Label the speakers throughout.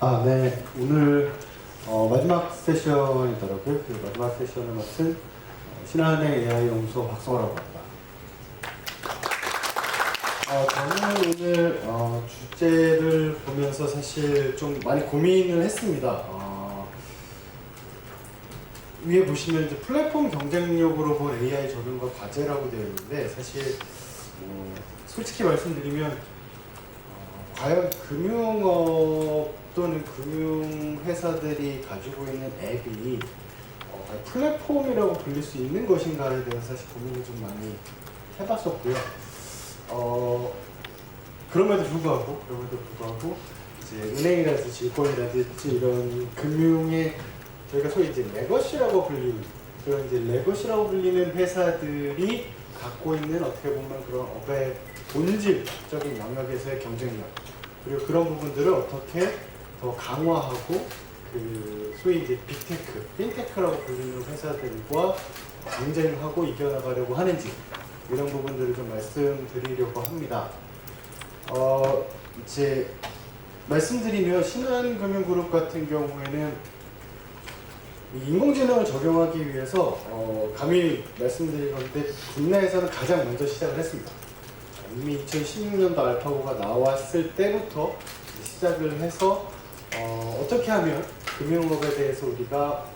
Speaker 1: 네. 오늘 마지막 세션이더라고요. 그 마지막 세션을 맡은 신한의 AI 연구소 박성호라고 합니다. 저는 오늘 주제를 보면서 사실 좀 많이 고민을 했습니다. 위에 보시면 이제 플랫폼 경쟁력으로 본 AI 적용과 과제라고 되어 있는데, 사실 솔직히 말씀드리면 과연 금융업 또는 금융회사들이 가지고 있는 앱이 플랫폼이라고 불릴 수 있는 것인가에 대해서 사실 고민을 좀 많이 해봤었고요. 그럼에도 불구하고 이제 은행이라든지 증권이라든지 이런 금융의 저희가 소위 이제 레거시라고 불리는 그런 이제 레거시라고 불리는 회사들이 갖고 있는 어떻게 보면 그런 업의 본질적인 영역에서의 경쟁력, 그리고 그런 부분들을 어떻게 더 강화하고 그 소위 이제 빅테크, 핀테크라고 불리는 회사들과 경쟁하고 이겨나가려고 하는지, 이런 부분들을 좀 말씀드리려고 합니다. 이제 말씀드리면 신한금융그룹 같은 경우에는 인공지능을 적용하기 위해서 감히 말씀드릴 건데 국내에서는 가장 먼저 시작을 했습니다. 이미 2016년도 알파고가 나왔을 때부터 시작을 해서 어떻게 하면 금융업에 대해서 우리가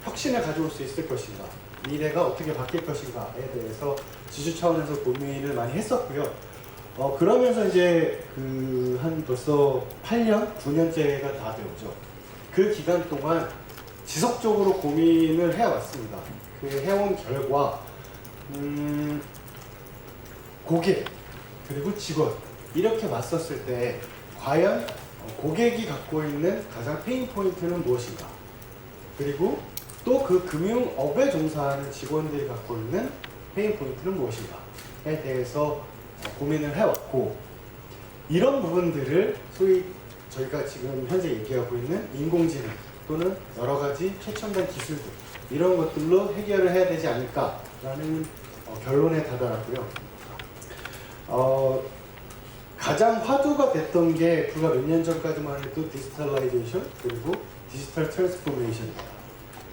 Speaker 1: 혁신을 가져올 수 있을 것인가, 미래가 어떻게 바뀔 것인가에 대해서 지주 차원에서 고민을 많이 했었고요. 그러면서 이제 한 벌써 8년, 9년째가 다 되었죠. 그 기간 동안 지속적으로 고민을 해왔습니다. 그 해온 결과 고객 그리고 직원 이렇게 맞섰을 때 과연 고객이 갖고 있는 가장 페인 포인트는 무엇인가, 그리고 또 그 금융업에 종사하는 직원들이 갖고 있는 페인 포인트는 무엇인가에 대해서 고민을 해왔고, 이런 부분들을 소위 저희가 지금 현재 얘기하고 있는 인공지능 또는 여러 가지 최첨단 기술들, 이런 것들로 해결을 해야 되지 않을까라는 결론에 다다랐고요. 가장 화두가 됐던 게 불과 몇 년 전까지만 해도 디지털라이제이션 그리고 디지털 트랜스포메이션입니다.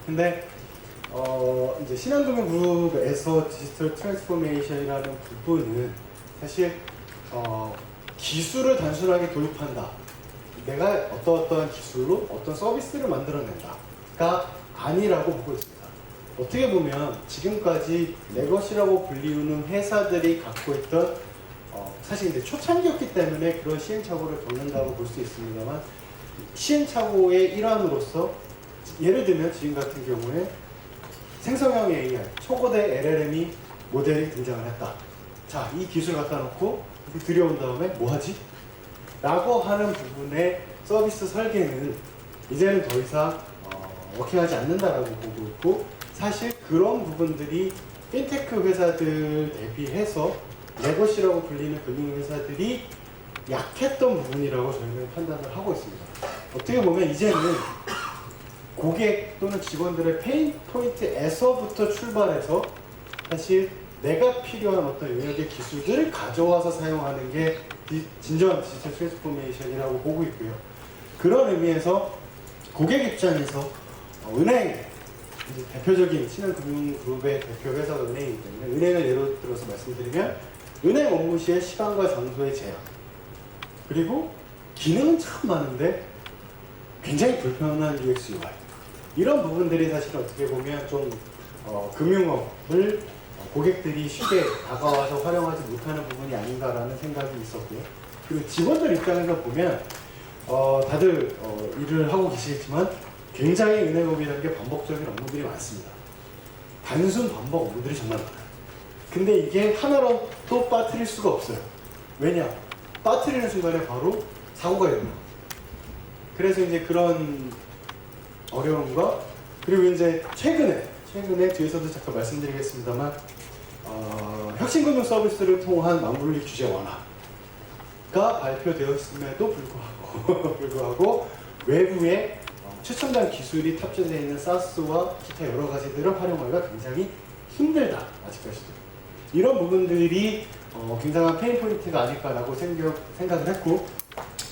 Speaker 1: 근데 이제 신한금융그룹에서 디지털 트랜스포메이션이라는 부분은 사실 기술을 단순하게 도입한다, 내가 어떠한 기술로 어떤 서비스를 만들어낸다가 아니라고 보고 있습니다. 어떻게 보면 지금까지 레거시라고 불리우는 회사들이 갖고 있던 사실 이제 초창기였기 때문에 그런 시행착오를 겪는다고 볼 수 있습니다만, 시행착오의 일환으로서 예를 들면 지금 같은 경우에 생성형 AI, 초거대 LLM이 모델이 등장을 했다. 자, 이 기술 갖다 놓고 들여온 다음에 뭐 하지? 라고 하는 부분의 서비스 설계는 이제는 더 이상 워킹하지 않는다라고 보고 있고, 사실 그런 부분들이 핀테크 회사들 대비해서 레거시라고 불리는 금융회사들이 약했던 부분이라고 저희는 판단을 하고 있습니다. 어떻게 보면 이제는 고객 또는 직원들의 페인 포인트에서부터 출발해서 사실 내가 필요한 어떤 영역의 기술들을 가져와서 사용하는 게 진정한 디지털 트랜스포메이션이라고 보고 있고요. 그런 의미에서 고객 입장에서 은행, 대표적인 신한금융그룹의 대표 회사가 은행이기 때문에 은행을 예로 들어서 말씀드리면 은행 업무 시의 시간과 장소의 제한, 그리고 기능은 참 많은데 굉장히 불편한 UX UI, 이런 부분들이 사실 어떻게 보면 좀 금융업을 고객들이 쉽게 다가와서 활용하지 못하는 부분이 아닌가라는 생각이 있었고요. 그리고 직원들 입장에서 보면 다들 일을 하고 계시겠지만 굉장히 은행업이라는 게 반복적인 업무들이 많습니다. 단순 반복 업무들이 정말 많아요. 근데 이게 하나로 또 빠뜨릴 수가 없어요. 왜냐? 빠뜨리는 순간에 바로 사고가 일어나요. 그래서 이제 그런 어려움과, 그리고 이제 최근에 뒤에서도 잠깐 말씀드리겠습니다만 혁신금융 서비스를 통한 맞물리 규제 완화가 발표되었음에도 불구하고 외부에 최첨단 기술이 탑재되어 있는 사스와 기타 여러 가지들을 활용하기가 굉장히 힘들다, 아직까지도. 이런 부분들이 굉장한 페인 포인트가 아닐까라고 생각을 했고,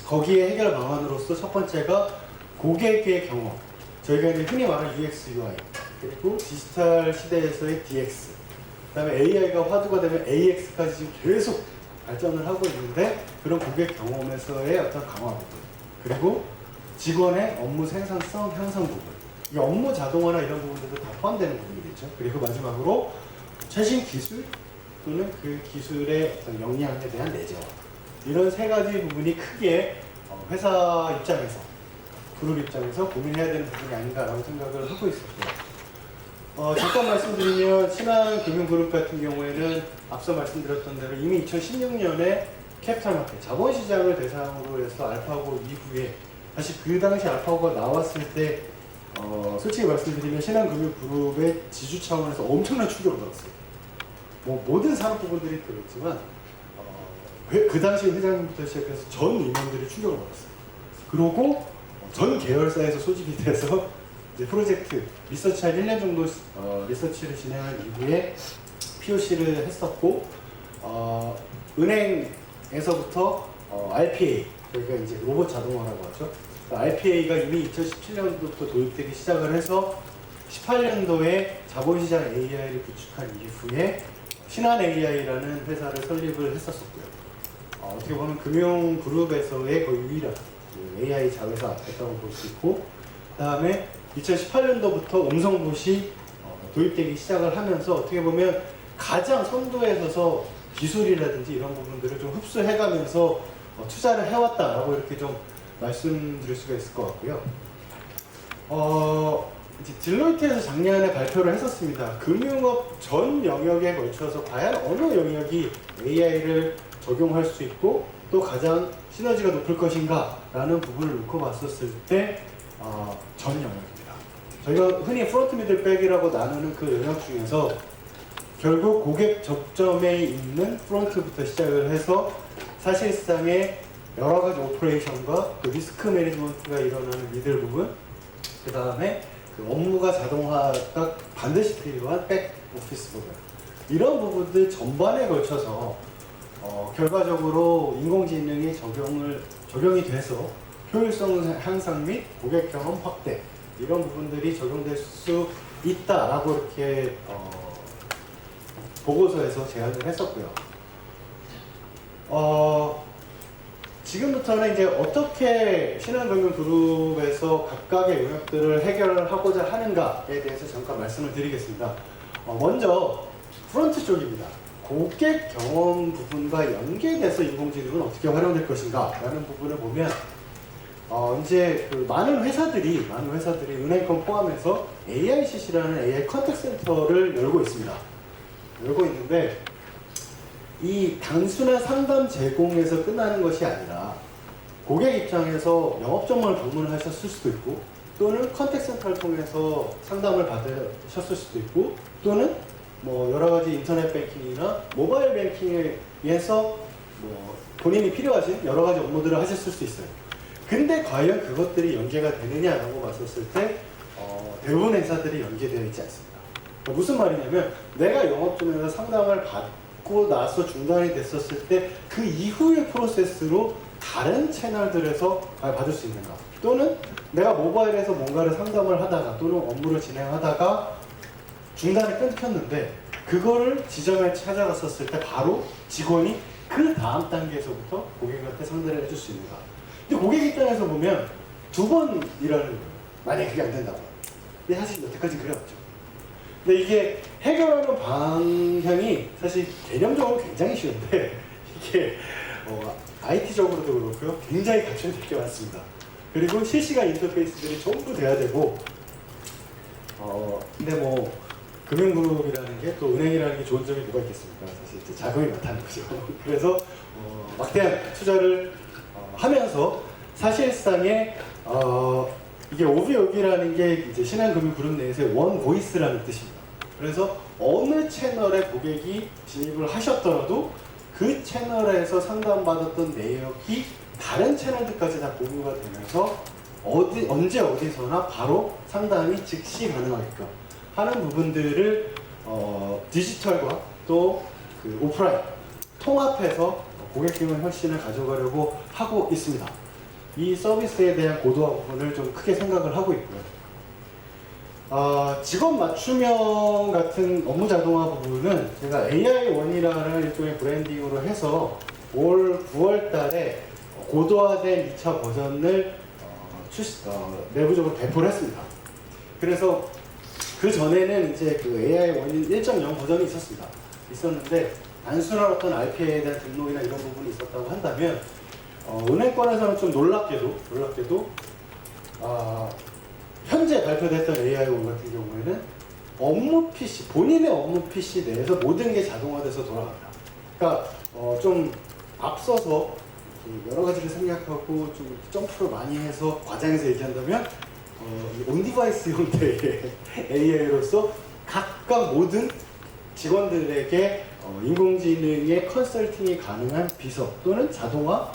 Speaker 1: 거기에 해결 방안으로서 첫 번째가 고객의 경험, 저희가 이제 흔히 말하는 UX, UI, 그리고 디지털 시대에서의 DX, 그 다음에 AI가 화두가 되면 AX까지 지금 계속 발전을 하고 있는데, 그런 고객 경험에서의 어떤 강화 부분, 그리고 직원의 업무 생산성 향상 부분, 이 업무 자동화나 이런 부분들도 다 포함되는 부분이겠죠. 그리고 마지막으로 최신 기술 또는 그 기술의 어떤 역량에 대한 내재화, 이런 세 가지 부분이 크게 회사 입장에서, 그룹 입장에서 고민해야 되는 부분이 아닌가라고 생각을 하고 있었고요. 잠깐 말씀드리면 신한금융그룹 같은 경우에는 앞서 말씀드렸던 대로 이미 2016년에 캐피탈마켓, 자본시장을 대상으로 해서 알파고 이후에, 사실 그 당시 알파고가 나왔을 때 솔직히 말씀드리면 신한금융그룹의 지주 차원에서 엄청난 충격을 받았어요. 뭐 모든 산업 부분들이 그렇지만 그 당시 회장부터 시작해서 전 임원들이 충격을 받았어요. 그리고 전 계열사에서 소집이 돼서 이제 프로젝트 리서치 한 1년 정도 리서치를 진행한 이후에 POC를 했었고, 은행에서부터 RPA, 저희가 이제 로봇 자동화라고 하죠. RPA가 이미 2017년도부터 도입되기 시작을 해서 18년도에 자본시장 AI를 구축한 이후에 신한 AI라는 회사를 설립을 했었었고요. 어떻게 보면 금융그룹에서의 거의 유일한 AI 자회사였다고 볼 수 있고, 그 다음에 2018년도부터 음성봇이 도입되기 시작을 하면서 어떻게 보면 가장 선두에 서서 기술이라든지 이런 부분들을 좀 흡수해가면서 투자를 해왔다라고 이렇게 좀 말씀드릴 수가 있을 것 같고요. 이제 딜로이트에서 작년에 발표를 했었습니다. 금융업 전 영역에 걸쳐서 과연 어느 영역이 AI를 적용할 수 있고 또 가장 시너지가 높을 것인가 라는 부분을 놓고 봤었을 때 전 영역입니다. 저희가 흔히 프론트 미들 백이라고 나누는 그 영역 중에서 결국 고객 접점에 있는 프론트부터 시작을 해서 사실상의 여러 가지 오퍼레이션과 그 리스크 매니지먼트가 일어나는 미들 부분, 그 다음에 그 업무가 자동화가 반드시 필요한 백 오피스 부분, 이런 부분들 전반에 걸쳐서 결과적으로 인공지능이 적용이 돼서 효율성 향상 및 고객 경험 확대, 이런 부분들이 적용될 수 있다라고 이렇게 보고서에서 제안을 했었고요. 지금부터는 이제 어떻게 신한금융그룹에서 각각의 영역들을 해결하고자 하는가에 대해서 잠깐 말씀을 드리겠습니다. 먼저 프론트 쪽입니다. 고객 경험 부분과 연계돼서 인공지능은 어떻게 활용될 것인가 라는 부분을 보면 이제 그 많은 회사들이 은행권 포함해서 AICC라는 AI 컨택 센터를 열고 있습니다. 열고 있는데 이 단순한 상담 제공에서 끝나는 것이 아니라 고객 입장에서 영업정보를 방문하셨을 수도 있고, 또는 컨택 센터를 통해서 상담을 받으셨을 수도 있고, 또는 뭐 여러 가지 인터넷 뱅킹이나 모바일 뱅킹에서 뭐 본인이 필요하신 여러 가지 업무들을 하셨을 수 있어요. 근데 과연 그것들이 연계가 되느냐라고 봤었을 때 대부분 회사들이 연계되어 있지 않습니다. 무슨 말이냐면 내가 영업점에서 상담을 받고 나서 중단이 됐었을 때 그 이후의 프로세스로 다른 채널들에서 받을 수 있는가, 또는 내가 모바일에서 뭔가를 상담을 하다가 또는 업무를 진행하다가 중단이 끊겼는데 그거를 지점에 찾아갔었을 때 바로 직원이 그 다음 단계에서부터 고객한테 상대를 해줄 수 있는가. 근데 고객 입장에서 보면 두 번 일하는 거예요. 만약에 그게 안 된다고. 근데 사실 여태까지 그래 왔죠. 근데 이게 해결하는 방향이 사실 개념적으로 굉장히 쉬운데 이게 IT적으로도 그렇고요. 굉장히 갖춰질 게 많습니다. 그리고 실시간 인터페이스들이 전부 돼야 되고 근데 뭐 금융그룹이라는 게 또 은행이라는 게 좋은 점이 뭐가 있겠습니까? 사실 이제 자금이 많다는 거죠. 그래서 막대한 투자를 하면서 사실상의 이게 오비오비라는 게 이제 신한금융그룹 내에서의 원 보이스라는 뜻입니다. 그래서 어느 채널에 고객이 진입을 하셨더라도 그 채널에서 상담받았던 내역이 다른 채널들까지 다 공유가 되면서 언제 어디서나 바로 상담이 즉시 가능하게끔 하는 부분들을 디지털과 또 그 오프라인 통합해서 고객 기능 혁신을 가져가려고 하고 있습니다. 이 서비스에 대한 고도화 부분을 좀 크게 생각을 하고 있고요. 직업 맞춤형 같은 업무 자동화 부분은 제가 AI1이라는 일종의 브랜딩으로 해서 올 9월 달에 고도화된 2차 버전을 내부적으로 배포를 했습니다. 그래서 그 전에는 이제 그 AI1 1.0 버전이 있었는데 단순한 어떤 RPA에 대한 등록이나 이런 부분이 있었다고 한다면 은행권에서는 좀 놀랍게도 현재 발표됐던 AI1 같은 경우에는 업무 PC, 본인의 업무 PC 내에서 모든 게 자동화돼서 돌아갑니다. 그러니까 좀 앞서서 여러 가지를 생각하고 좀 점프를 많이 해서 과장해서 얘기한다면 온디바이스 형태의 AI로서 각각 모든 직원들에게 인공지능의 컨설팅이 가능한 비서 또는 자동화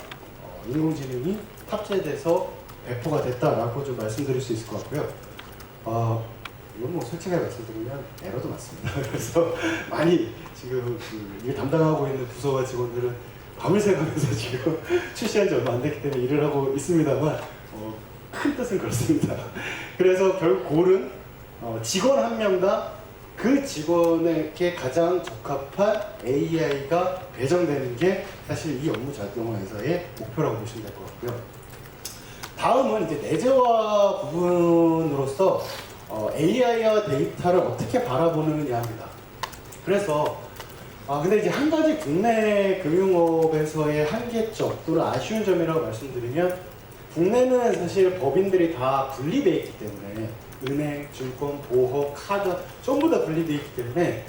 Speaker 1: 인공지능이 탑재돼서 배포가 됐다라고 좀 말씀드릴 수 있을 것 같고요. 이건 뭐 솔직하게 말씀드리면 에러도 많습니다. 그래서 많이 지금 이게 담당하고 있는 부서와 직원들은 밤을 새가면서 지금 출시한 지 얼마 안 됐기 때문에 일을 하고 있습니다만 큰 뜻은 그렇습니다. 그래서 결국 골은 직원 한 명당 그 직원에게 가장 적합한 AI가 배정되는 게 사실 이 업무 자동화에서의 목표라고 보시면 될 것 같고요. 다음은 이제 내재화 부분으로서 AI와 데이터를 어떻게 바라보느냐입니다. 그래서 근데 이제 한 가지 국내 금융업에서의 한계점 또는 아쉬운 점이라고 말씀드리면 국내는 사실 법인들이 다 분리되어 있기 때문에 은행, 증권, 보험, 카드 전부 다 분리되어 있기 때문에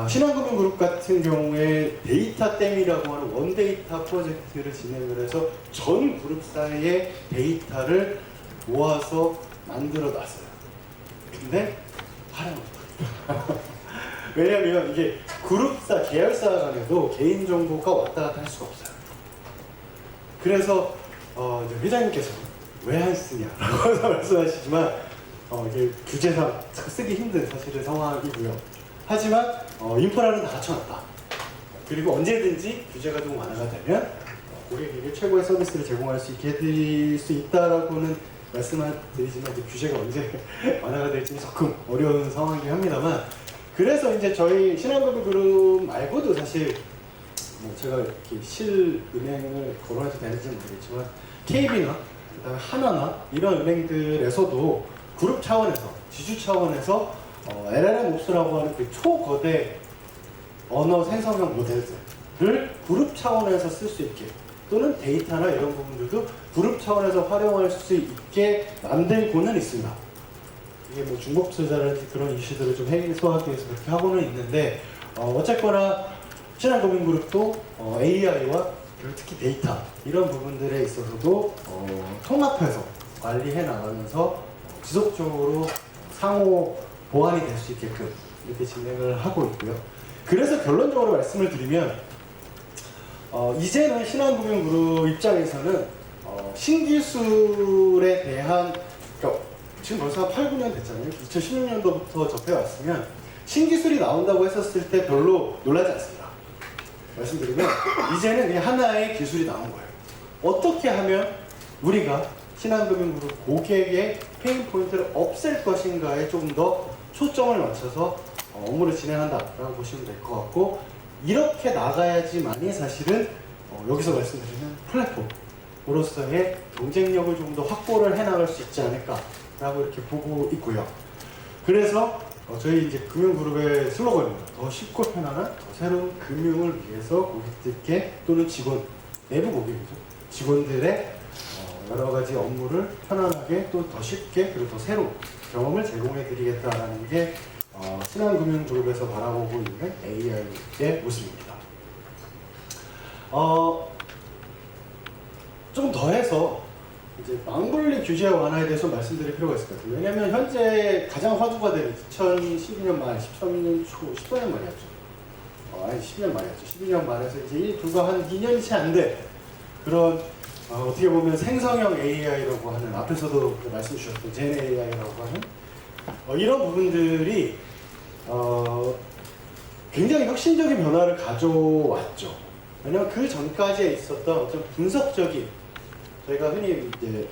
Speaker 1: 신한금융그룹 같은 경우에 데이터댐이라고 하는 원데이터 프로젝트를 진행을 해서 전 그룹사의 데이터를 모아서 만들어 놨어요. 근데 활용 못합니다. 왜냐면 이게 그룹사, 계열사 간에도 개인정보가 왔다 갔다 할 수가 없어요. 그래서 이제 회장님께서 왜 안 쓰냐라고 말씀하시지만 이게 규제상 쓰기 힘든 사실은 상황이고요. 하지만 인프라는 다 갖춰놨다. 그리고 언제든지 규제가 좀 완화가 되면 고객에게 최고의 서비스를 제공할 수 있게 해드릴 수 있다라고는 말씀을 드리지만 이제 규제가 언제 완화가 될지는 조금 어려운 상황이긴 합니다만 그래서 이제 저희 신한금융그룹 말고도 사실 뭐 제가 이렇게 실은행을 거론해도 되는지 모르겠지만 KB나 그다음에 하나나 이런 은행들에서도 그룹 차원에서 지주 차원에서 LLMOPS라고 하는 그 초거대 언어 생성형 모델들을 그룹 차원에서 쓸 수 있게 또는 데이터나 이런 부분들도 그룹 차원에서 활용할 수 있게 만들고는 있습니다. 이게 뭐 중복 투자라든지 그런 이슈들을 좀 해소하기 위해서 그렇게 하고는 있는데 어쨌거나 신한금융그룹도 AI와 특히 데이터 이런 부분들에 있어서도 통합해서 관리해 나가면서 지속적으로 상호 보완이 될 수 있게끔 이렇게 진행을 하고 있고요. 그래서 결론적으로 말씀을 드리면 이제는 신한금융그룹 입장에서는 신기술에 대한 지금 벌써 8, 9년 됐잖아요. 2016년도부터 접해왔으면 신기술이 나온다고 했었을 때 별로 놀라지 않습니다. 말씀드리면 이제는 그냥 하나의 기술이 나온 거예요. 어떻게 하면 우리가 신한금융그룹 고객의 페인 포인트를 없앨 것인가에 조금 더 초점을 맞춰서 업무를 진행한다라고 보시면 될 것 같고 이렇게 나가야지만이 사실은 여기서 말씀드리는 플랫폼으로서의 경쟁력을 조금 더 확보를 해나갈 수 있지 않을까라고 이렇게 보고 있고요. 그래서 저희 이제 금융그룹의 슬로건입니다. 더 쉽고 편안한 더 새로운 금융을 위해서 고객들께 또는 직원, 내부 고객이죠. 직원들의 여러 가지 업무를 편안하게 또 더 쉽게 그리고 더 새로운 경험을 제공해 드리겠다라는 게 신한금융그룹에서 바라보고 있는 AI의 모습입니다. 좀 더해서 이제 망블리 규제 완화에 대해서 말씀드릴 필요가 있을 것 같아요. 왜냐하면 현재 가장 화두가 되는 2012년 말, 13년 초, 14년 말이었죠. 아니 10년 말이었죠. 12년 말에서 이제 불과 한 2년이 채 안 돼. 그런 어떻게 보면 생성형 AI라고 하는 앞에서도 말씀 주셨던 젠 AI라고 하는 이런 부분들이 굉장히 혁신적인 변화를 가져왔죠. 왜냐하면 그 전까지에 있었던 어떤 분석적인 저희가 흔히 이제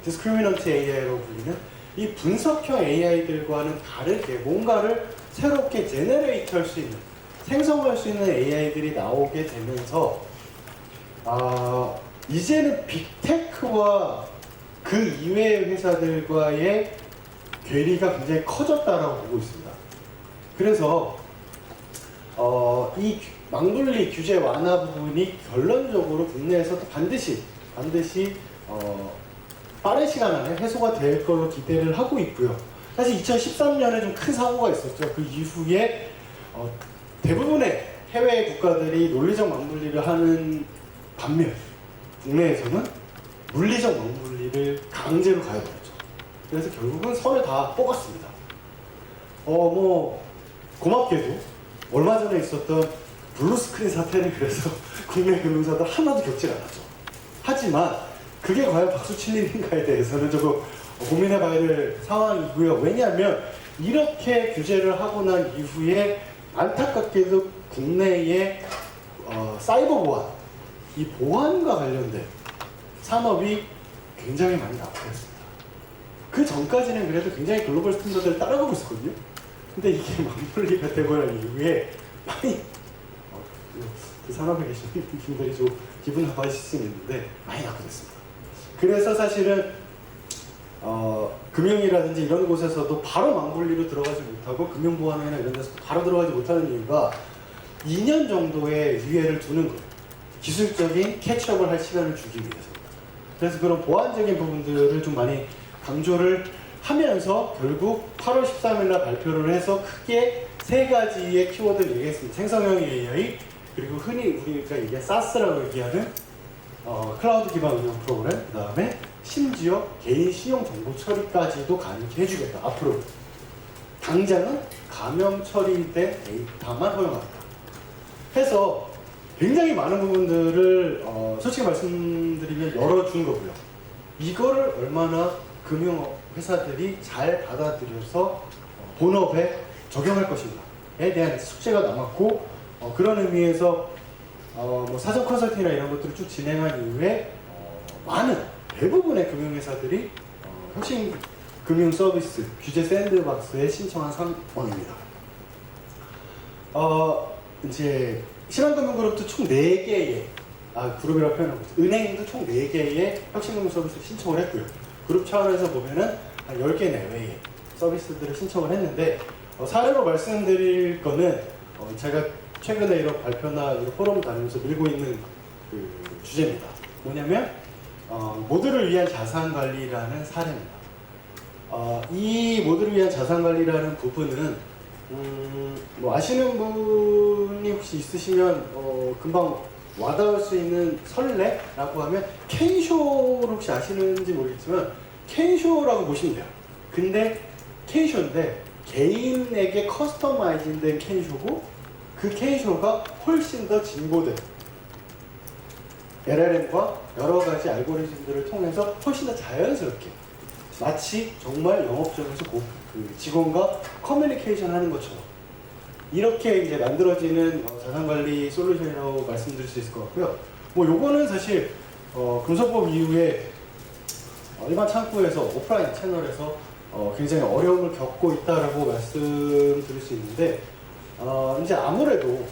Speaker 1: 디스크리미넌트 AI라고 불리는 이 분석형 AI들과는 다르게 뭔가를 새롭게 제너레이트 할 수 있는, 생성할 수 있는 AI들이 나오게 되면서 이제는 빅테크와 그 이외의 회사들과의 괴리가 굉장히 커졌다라고 보고 있습니다. 그래서 이 망분리 규제 완화 부분이 결론적으로 국내에서도 반드시 빠른 시간 안에 해소가 될 걸로 기대를 하고 있고요. 사실 2013년에 좀 큰 사고가 있었죠. 그 이후에 대부분의 해외 국가들이 논리적 망분리를 하는 반면 국내에서는 물리적 망분리를 강제로 가해버렸죠. 그래서 결국은 선을 다 뽑았습니다. 고맙게도 얼마 전에 있었던 블루스크린 사태는 그래서 국내 금융사들 하나도 겪질 않았죠. 하지만 그게 과연 박수 칠 일인가에 대해서는 조금 고민해봐야 될 상황이고요. 왜냐하면 이렇게 규제를 하고 난 이후에 안타깝게도 국내의 사이버 보안, 이 보안과 관련된 산업이 굉장히 많이 낙후했습니다. 그 전까지는 그래도 굉장히 글로벌 스탠더드를 따라가고 있었거든요. 근데 이게 망분리가 되고 난 이후에 많이 그 산업에 계시는 분들이 좀 기분 나빠하실 수 있는데 많이 낙후됐습니다. 그래서 사실은 금융이라든지 이런 곳에서도 바로 망분리로 들어가지 못하고 금융보안이나 이런 데서 바로 들어가지 못하는 이유가 2년 정도의 유예를 두는 거예요. 기술적인 캐치업을 할 시간을 주기 위해서. 그래서 그런 보안적인 부분들을 좀 많이 강조를 하면서 결국 8월 13일 날 발표를 해서 크게 3가지의 키워드를 얘기했습니다. 생성형 AI, 그리고 흔히 우리가 이게 SaaS라고 얘기하는 클라우드 기반 운영 프로그램, 그 다음에 심지어 개인 신용 정보 처리까지도 가능케 해주겠다. 앞으로 당장은 가명 처리된 데이터만 허용한다. 해서 굉장히 많은 부분들을 솔직히 말씀드리면 열어준 거고요. 이거를 얼마나 금융회사들이 잘 받아들여서 본업에 적용할 것인가에 대한 숙제가 남았고, 그런 의미에서 사전 컨설팅이나 이런 것들을 쭉 진행한 이후에 대부분의 금융회사들이 혁신 금융 서비스 규제 샌드박스에 신청한 상황입니다. 이제 신한금융그룹도 총 4개의 그룹이라고 표현하고 있어요. 은행도 총 4개의 혁신금융 서비스를 신청을 했고요. 그룹 차원에서 보면은 한 10개 내외의 서비스들을 신청을 했는데, 사례로 말씀드릴 거는 제가 최근에 이런 발표나 이런 포럼을 다니면서 밀고 있는 그 주제입니다. 뭐냐면 모두를 위한 자산관리라는 사례입니다. 이 모두를 위한 자산관리라는 부분은 아시는 분이 혹시 있으시면 금방 와닿을 수 있는 설레라고 하면 캔쇼를 혹시 아시는지 모르겠지만 캔쇼라고 보시면 돼요. 근데 캔쇼인데 개인에게 커스터마이징된 캔쇼고, 그 캔쇼가 훨씬 더 진보된 LLM과 여러 가지 알고리즘들을 통해서 훨씬 더 자연스럽게 마치 정말 영업점에서 그 직원과 커뮤니케이션 하는 것처럼 이렇게 이제 만들어지는 자산관리 솔루션이라고 말씀드릴 수 있을 것 같고요. 요거는 사실 금소법 이후에 일반 창구에서 오프라인 채널에서 굉장히 어려움을 겪고 있다라고 말씀드릴 수 있는데, 이제 아무래도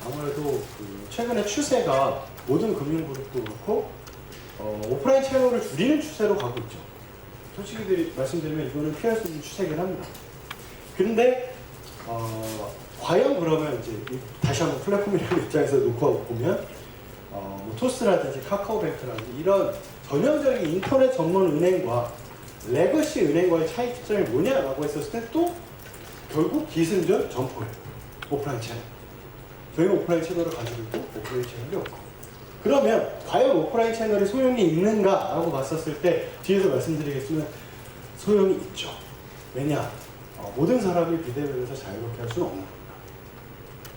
Speaker 1: 그 최근의 추세가 모든 금융그룹도 그렇고 오프라인 채널을 줄이는 추세로 가고 있죠. 솔직히 말씀드리면 이거는 피할 수 있는 추세긴 합니다. 근데 과연 그러면 이제 다시 한번 플랫폼이라는 입장에서 놓고 보면 토스라든지 카카오뱅크라든지 이런 전형적인 인터넷 전문 은행과 레거시 은행과의 차이점이 뭐냐라고 했었을 때 또 결국 기승전 점포예요. 오프라인 채널. 저희는 오프라인 채널을 가지고 있고 오프라인 채널이 없고. 그러면 과연 오프라인 채널이 소용이 있는가라고 봤었을 때 뒤에서 말씀드리겠지만 소용이 있죠. 왜냐? 모든 사람이 비대면에서 자유롭게 할 수는 없는 겁니다.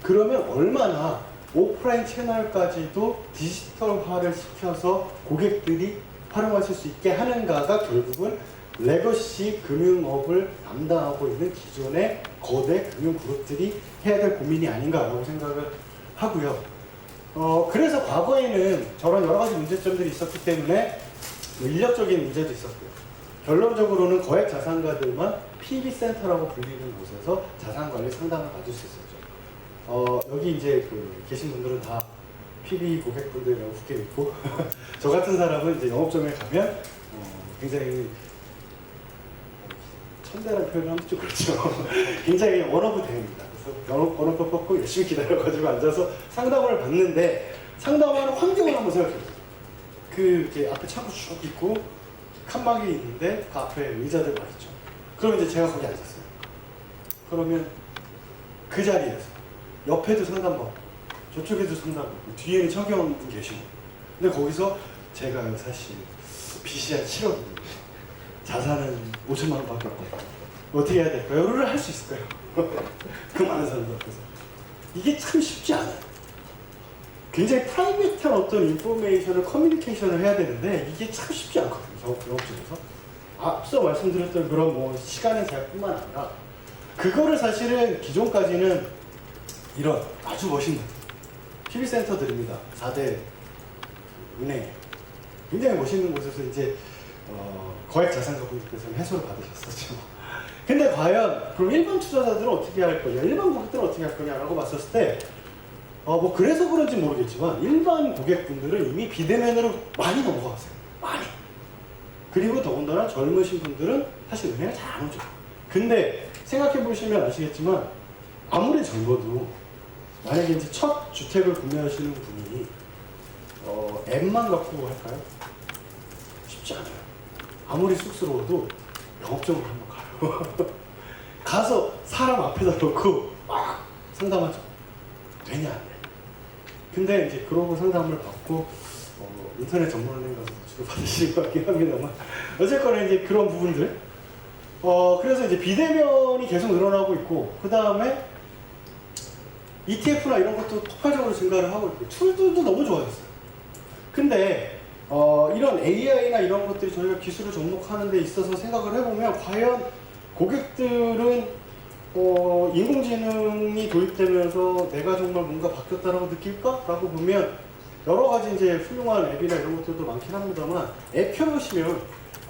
Speaker 1: 그러면 얼마나 오프라인 채널까지도 디지털화를 시켜서 고객들이 활용하실 수 있게 하는가가 결국은 레거시 금융업을 담당하고 있는 기존의 거대 금융그룹들이 해야 될 고민이 아닌가라고 생각을 하고요. 그래서 과거에는 저런 여러 가지 문제점들이 있었기 때문에 뭐 인력적인 문제도 있었고요. 결론적으로는 거액 자산가들만 PB센터라고 불리는 곳에서 자산관리 상담을 받을 수 있었죠. 여기 이제 계신 분들은 다 PB 고객분들이라고 붙게 있고 저 같은 사람은 이제 영업점에 가면 굉장히 천대라는 표현을 하면 좀 그렇죠. 굉장히 원어브 대입니다. 그래서 번호표 뽑고 열심히 기다려가지고 앉아서 상담을 받는데 상담하는 환경을 한번 생각해보세요. 이렇게 앞에 창구 쭉 있고 칸막이 있는데 그 앞에 의자들 막 있죠. 그럼 이제 제가 거기 앉았어요. 그러면 그 자리에서 옆에도 상담받고 저쪽에도 상담받고 뒤에는 청경분 계시고 근데 거기서 제가 사실 빚이 한 7억입니다. 자산은 5천만 원밖에 없거든요. 어떻게 해야 될까요? 를 할 수 있을까요? 그 많은 사람들 앞에서 이게 참 쉽지 않아요. 굉장히 프라이빗한 어떤 인포메이션을 커뮤니케이션을 해야 되는데 이게 참 쉽지 않거든요. 영업적에서 앞서 말씀드렸던 그런 뭐 시간의 제약뿐만 아니라 그거를 사실은 기존까지는 이런 아주 멋있는 PB센터들입니다. 4대 은행 굉장히 멋있는 곳에서 이제 거액 자산가분들께서는 해소를 받으셨었죠. 근데 과연 그럼 일반 투자자들은 어떻게 할 거냐, 일반 고객들은 어떻게 할 거냐라고 봤었을 때 뭐 그래서 그런지 모르겠지만 일반 고객분들은 이미 비대면으로 많이 넘어갔어요. 많이. 그리고 더군다나 젊으신 분들은 사실 은행을 잘 안 오죠. 근데 생각해 보시면 아시겠지만 아무리 젊어도 만약에 이제 첫 주택을 구매하시는 분이 앱만 갖고 할까요? 쉽지 않아요. 아무리 쑥스러워도 영업적으로 한번 가요. 가서 사람 앞에다 놓고 막 상담하죠. 되냐 안 돼. 근데 이제 그러고 상담을 받고 인터넷 전문은행 가서 대출을 받으시는 것 같긴 합니다만 어쨌거나 이제 그런 부분들 그래서 이제 비대면이 계속 늘어나고 있고 그 다음에 ETF나 이런 것도 폭발적으로 증가를 하고 있고 툴들도 너무 좋아졌어요. 근데 이런 AI나 이런 것들이 저희가 기술을 접목하는 데 있어서 생각을 해보면 과연 고객들은 인공지능이 도입되면서 내가 정말 뭔가 바뀌었다라고 느낄까? 라고 보면 여러 가지 이제 훌륭한 앱이나 이런 것들도 많긴 합니다만 앱 켜보시면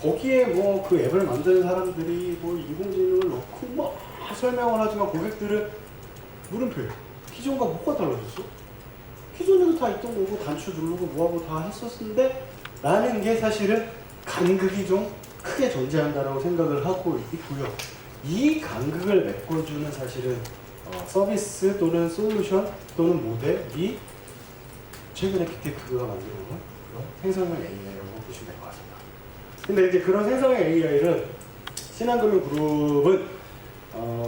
Speaker 1: 거기에 뭐 그 앱을 만드는 사람들이 뭐 인공지능을 넣고 막 설명을 하지만 고객들은 물음표예요. 기존과 뭐가 달라졌어? 기존에도 다 있던 거고 단추 누르고 뭐하고 다 했었는데 라는 게 사실은 간극이 좀 크게 존재한다라고 생각을 하고 있고요. 이 간극을 메꿔주는 사실은 서비스 또는 솔루션 또는 모델이 최근에 빅테크가 만들어 놓은 그런 생성형 AI라고 보시면 될 것 같습니다. 근데 이제 그런 생성형 AI를 신한금융그룹은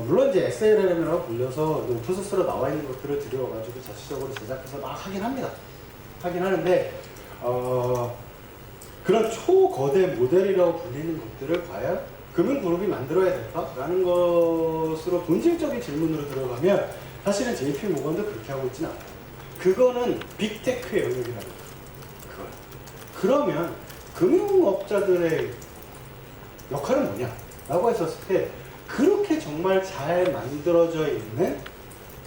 Speaker 1: 물론 이제 SLM이라고 불려서 오픈소스로 나와 있는 것들을 들여가지고 자체적으로 제작해서 막 하긴 합니다. 하긴 하는데 그런 초거대 모델이라고 불리는 것들을 과연 금융그룹이 만들어야 될까라는 것으로 본질적인 질문으로 들어가면 사실은 JP모건도 그렇게 하고 있지는 않아요. 그거는 빅테크의 영역이라는 거예요. 그러면 금융업자들의 역할은 뭐냐? 라고 했었을 때 그렇게 정말 잘 만들어져 있는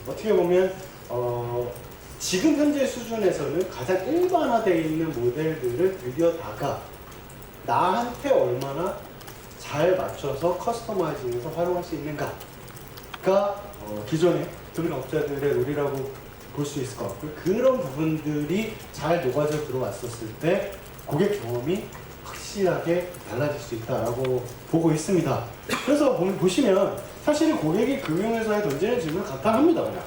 Speaker 1: 어떻게 보면 지금 현재 수준에서는 가장 일반화되어 있는 모델들을 들여다가 나한테 얼마나 잘 맞춰서 커스터마이징해서 활용할 수 있는가가 기존의 금융업자들의 롤이라고 볼 수 있을 것 같고요. 그런 부분들이 잘 녹아져 들어왔었을 때 고객 경험이 확실하게 달라질 수 있다라고 보고 있습니다. 그래서 보시면 사실 고객이 금융회사에 던지는 질문은 간단합니다. 그냥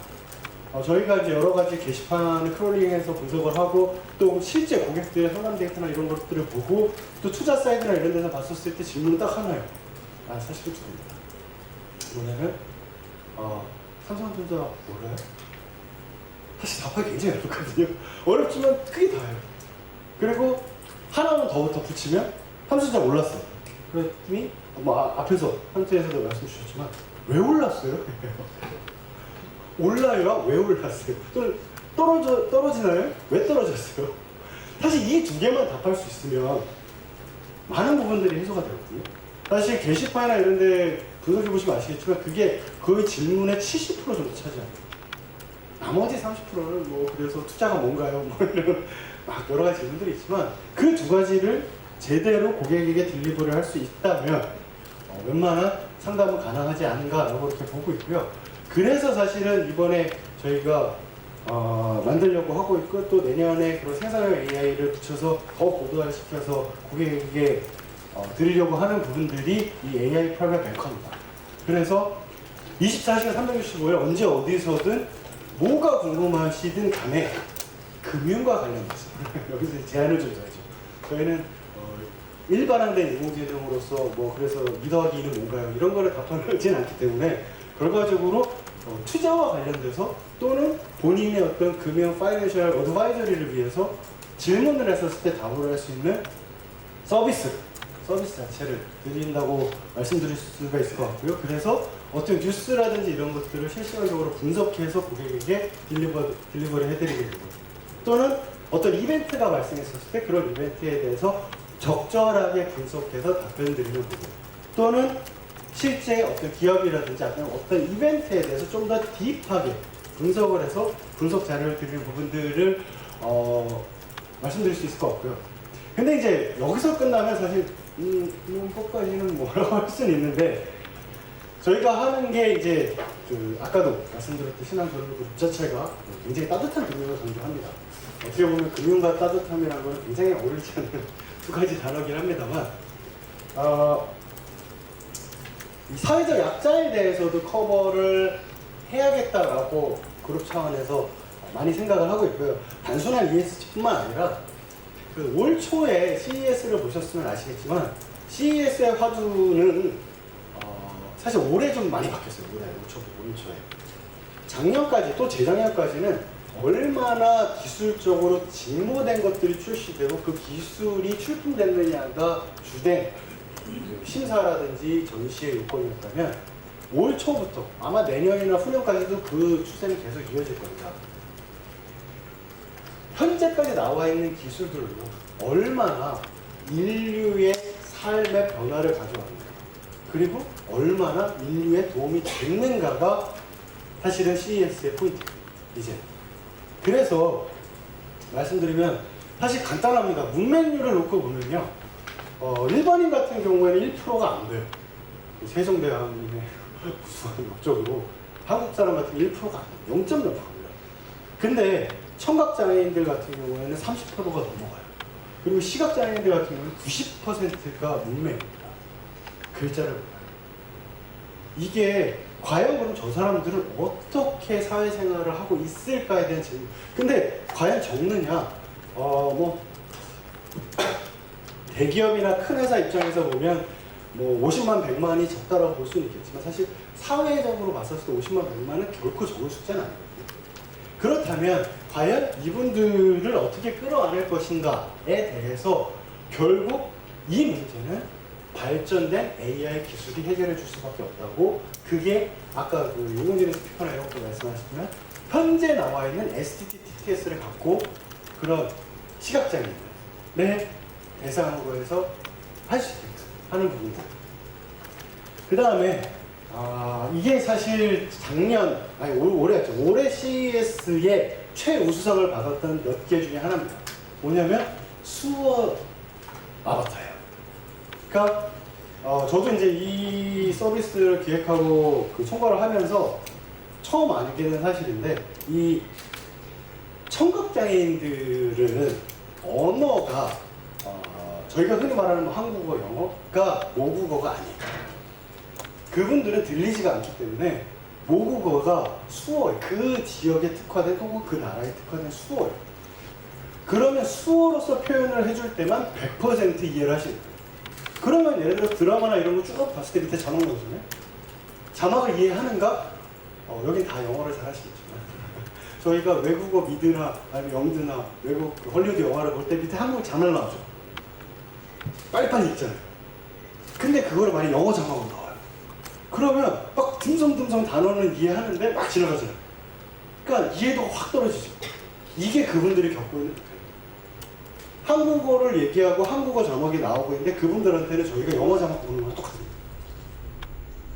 Speaker 1: 저희가 이제 여러 가지 게시판을 크롤링해서 분석을 하고 또 실제 고객들의 상담 데이터나 이런 것들을 보고 또 투자 사이트나 이런 데서 봤었을 때 질문은 딱 하나예요. 사실은 두 개입니다. 뭐냐면 삼성전자 몰라요? 사실 답하기 굉장히 어렵거든요. 어렵지만 그게 다예요. 그리고 하나만 더 붙이면 삼성전자 올랐어요. 그랬더니 앞에서 한테에서도 말씀 주셨지만 왜 올랐어요? 올라요? 왜 올랐어요? 또는 떨어지나요? 왜 떨어졌어요? 사실 이 두 개만 답할 수 있으면 많은 부분들이 해소가 되거든요. 사실 게시판이나 이런 데 분석해보시면 아시겠지만 그게 거의 질문의 70% 정도 차지합니다. 나머지 30%는 뭐 그래서 투자가 뭔가요? 뭐 이런 막 여러 가지 질문들이 있지만 그 두 가지를 제대로 고객에게 딜리버를 할 수 있다면 웬만한 상담은 가능하지 않은가라고 이렇게 보고 있고요. 그래서 사실은 이번에 저희가 만들려고 하고 있고, 또 내년에 그런 생산형 AI를 붙여서 더 고도화시켜서 고객에게 드리려고 하는 부분들이 이 AI 프라이빗 뱅커입니다. 그래서 24시간 365일 언제 어디서든 뭐가 궁금하시든 간에 금융과 관련돼서 여기서 제안을 좀 드려야죠. 저희는 일반화된 인공지능으로서 뭐 그래서 2 더하기 2는 뭔가요? 이런 거를 답하지는 않기 때문에 결과적으로 투자와 관련돼서 또는 본인의 어떤 금융 파이낸셜 어드바이저리를 위해서 질문을 했었을 때 답을 할 수 있는 서비스 자체를 드린다고 말씀드릴 수가 있을 것 같고요. 그래서 어떤 뉴스라든지 이런 것들을 실시간적으로 분석해서 고객에게 딜리버를 해드리게 되고, 또는 어떤 이벤트가 발생했었을 때 그런 이벤트에 대해서 적절하게 분석해서 답변 드리는 부분, 또는 실제 어떤 기업이라든지 아니면 어떤 이벤트에 대해서 좀 더 딥하게 분석을 해서 분석 자료를 드리는 부분들을 말씀드릴 수 있을 것 같고요. 근데 이제 여기서 끝나면 사실 이것까지는 뭐라고 할 수는 있는데, 저희가 하는 게 이제 아까도 말씀드렸듯이 신한금융그룹 자체가 굉장히 따뜻한 금융을 강조합니다. 어떻게 보면 금융과 따뜻함이라는 건 굉장히 어울리지 않는 두 가지 단어긴 합니다만, 이 사회적 약자에 대해서도 커버를 해야겠다라고 그룹 차원에서 많이 생각을 하고 있고요. 단순한 ESG뿐만 아니라 올 초에 CES를 보셨으면 아시겠지만, CES의 화두는 사실 올해 좀 많이 바뀌었어요. 올 초에. 작년까지 또 재작년까지는 얼마나 기술적으로 진보된 것들이 출시되고 그 기술이 출품됐느냐가 주된 심사라든지 전시의 요건이었다면, 올 초부터 아마 내년이나 후년까지도 그 추세는 계속 이어질 겁니다. 현재까지 나와 있는 기술들로 얼마나 인류의 삶의 변화를 가져왔는가, 그리고 얼마나 인류에 도움이 됐는가가 사실은 CES의 포인트예요. 이제 그래서 말씀드리면 사실 간단합니다. 문맹률을 놓고 보면요, 일반인 같은 경우에는 1%가 안 돼요. 세종대왕님의 구수한 목적으로 한국 사람 같은 게 1%가 안 돼요. 0.0%입니다. 근데 청각장애인들 같은 경우에는 30%가 넘어가요. 그리고 시각장애인들 같은 경우는 90%가 문맹입니다. 글자를 몰라요. 이게 과연 그럼 저 사람들은 어떻게 사회생활을 하고 있을까에 대한 질문. 근데 과연 적느냐? 대기업이나 큰 회사 입장에서 보면 뭐 50만, 100만이 적다라고 볼 수는 있겠지만, 사실 사회적으로 봤을 때 50만, 100만은 결코 적을 숫자는 아니거든요. 그렇다면 과연 이분들을 어떻게 끌어안을 것인가에 대해서 결국 이 문제는 발전된 AI 기술이 해결해 줄 수밖에 없다고, 그게 아까 용은진 스피커나 이런 것도 말씀하셨지만 현재 나와 있는 STT-TTS를 갖고 그런 시각장애인들의 대상으로 해서 할 수 있게끔 하는 부분들. 그 다음에 이게 사실 올해였죠. 올해 CES의 최우수상을 받았던 몇 개 중에 하나입니다. 뭐냐면 수어 아바타예요. 그러니까 저도 이제 이 서비스를 기획하고 총괄을 하면서 처음 알게 된 사실인데, 이 청각장애인들은 언어가 저희가 흔히 말하는 한국어, 영어가 모국어가 아니에요. 그분들은 들리지가 않기 때문에 모국어가 수어예요. 그 지역에 특화된 혹은 그 나라에 특화된 수어예요. 그러면 수어로서 표현을 해줄 때만 100% 이해를 하시는 거예요. 그러면 예를 들어 드라마나 이런 거 쭉 봤을 때 밑에 자막 나오잖아요. 자막을 이해하는가? 여긴 다 영어를 잘 하시겠지만 저희가 외국어 미드나 아니면 영드나 외국 헐리우드 영화를 볼 때 밑에 한국 자막 나오죠. 빨리빨리 읽잖아요. 근데 그거를 만약 영어 자막으로 나와요. 그러면 막 듬성듬성 단어는 이해하는데 막 지나가잖아요. 그러니까 이해도가 확 떨어지죠. 이게 그분들이 겪고 있는 거예요. 한국어를 얘기하고 한국어 자막이 나오고 있는데 그분들한테는 저희가 영어 자막 보는 거랑 똑같습니다.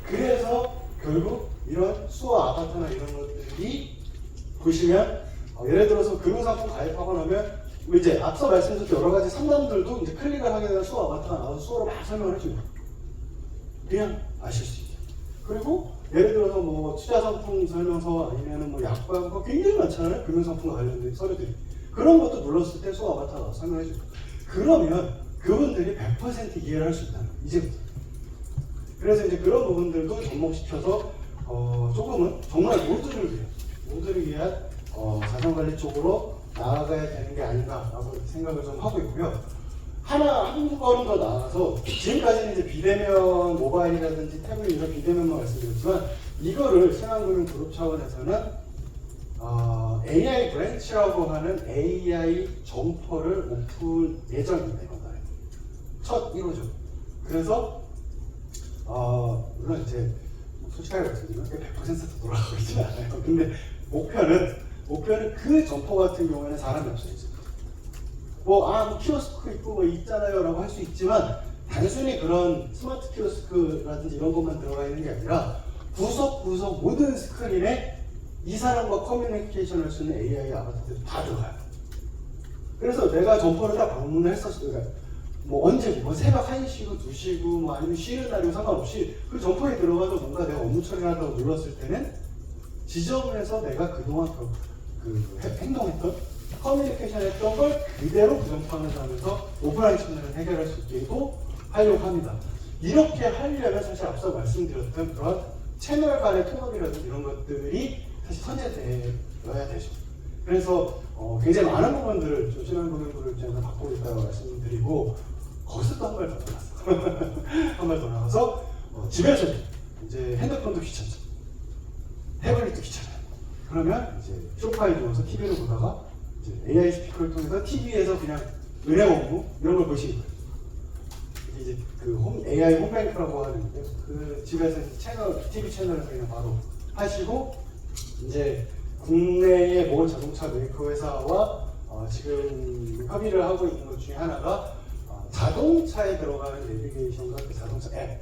Speaker 1: 그래서 결국 이런 수어 아바타나 이런 것들이 보시면 예를 들어서 금융상품 가입하고 나면 이제 앞서 말씀드린 여러 가지 상담들도 이제 클릭을 하게 되면 수어 아바타가 나와서 수어로 막 설명을 해줍니다. 그냥 아실 수 있죠. 그리고 예를 들어서 뭐 투자 상품 설명서 아니면은 뭐 약관 굉장히 많잖아요. 금융상품과 관련된 서류들이. 그런 것도 눌렀을 때 수어 아바타가 설명해줍니다. 그러면 그분들이 100% 이해를 할 수 있다는 거예요. 이제부터. 그래서 이제 그런 부분들도 접목시켜서 조금은 정말 모두를 위한 자산관리 쪽으로 나아가야 되는 게 아닌가라고 생각을 좀 하고 있고요. 한두 걸음 더 나아가서 지금까지는 이제 비대면 모바일이라든지 태블릿 이런 비대면만 말씀드렸지만 이거를 신한금융그룹 차원에서는 AI 브랜치라고 하는 AI 점퍼를 오픈 예정입니다. 첫 1호죠. 그래서 물론 이제 솔직하게 말씀드리면 100% 돌아가고 있지 않아요. 근데 목표는 그 점퍼 같은 경우에는 사람이 없어요. 뭐 키오스크 있고 뭐 있잖아요 라고 할 수 있지만 단순히 그런 스마트 키오스크라든지 이런 것만 들어가 있는 게 아니라 구석구석 모든 스크린에 이 사람과 커뮤니케이션 할 수 있는 AI 아바타들이 다 들어가요. 그래서 내가 점퍼를 딱 방문을 했었을 때 뭐 언제고 뭐 새벽 1시고 2시고 뭐 아니면 쉬는 날이고 상관없이 그 점퍼에 들어가서 뭔가 내가 업무 처리를 하다고 눌렀을 때는 지정해서 내가 그동안 행동했던 커뮤니케이션 했던 걸 그대로 그 점퍼하면서 하면서 오프라인 측면을 해결할 수 있게도 하려고 합니다. 이렇게 하려면 사실 앞서 말씀드렸던 그런 채널 간의 통합이라든지 이런 것들이 사실 선제되어야 되죠. 그래서 굉장히 많은 부분들을 좀 신한금융그룹 입장에서 바꾸고 있다고 말씀드리고 거기서 또 한 발 더 나갔어. 한 발 더 나가서 집에서도 이제 핸드폰도 귀찮죠. 태블릿도 귀찮아요. 그러면 이제 소파에 누워서 TV를 보다가 이제 AI 스피커를 통해서 TV에서 그냥 은행 업무 이런 걸 보시는 거예요. 이제 그 AI 홈뱅크라고 하는데 그 집에서 TV 채널에서 그냥 바로 하시고 이제 국내의 모든 자동차 메이커 회사와 지금 협의를 하고 있는 것 중에 하나가 자동차에 들어가는 내비게이션과 그 자동차 앱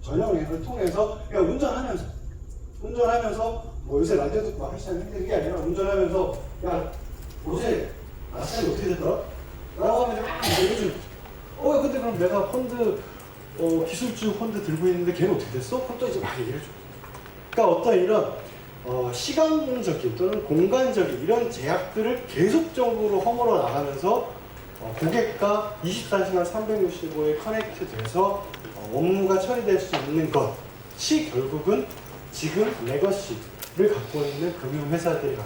Speaker 1: 전용 앱을 통해서 그냥 운전하면서 뭐 요새 라디오 듣고 막 하시잖아요. 근데 그게 아니라 운전하면서 야 요새 아싸리 어떻게 됐더라? 라고 하면 요즘 근데 그럼 내가 펀드 기술주 펀드 들고 있는데 걔는 어떻게 됐어? 그럼 또 이제 막 얘기를 해줘. 그러니까 어떤 이런 시간적인 또는 공간적인 이런 제약들을 계속적으로 허물어 나가면서 고객과 24시간 365일 커넥트 돼서 업무가 처리될 수 있는 것이 결국은 지금 레거시를 갖고 있는 금융회사들이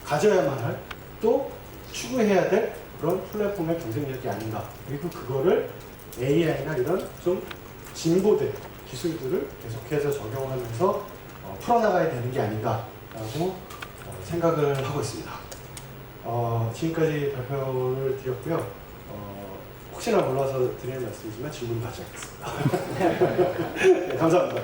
Speaker 1: 가져야만 할 또 추구해야 될 그런 플랫폼의 경쟁력이 아닌가. 그리고 그거를 AI나 이런 좀 진보된 기술들을 계속해서 적용하면서 풀어나가야 되는 게 아닌가라고 생각을 하고 있습니다. 지금까지 발표를 드렸고요. 혹시나 몰라서 드리는 말씀이지만 질문 받지 않겠습니다. 네, 감사합니다.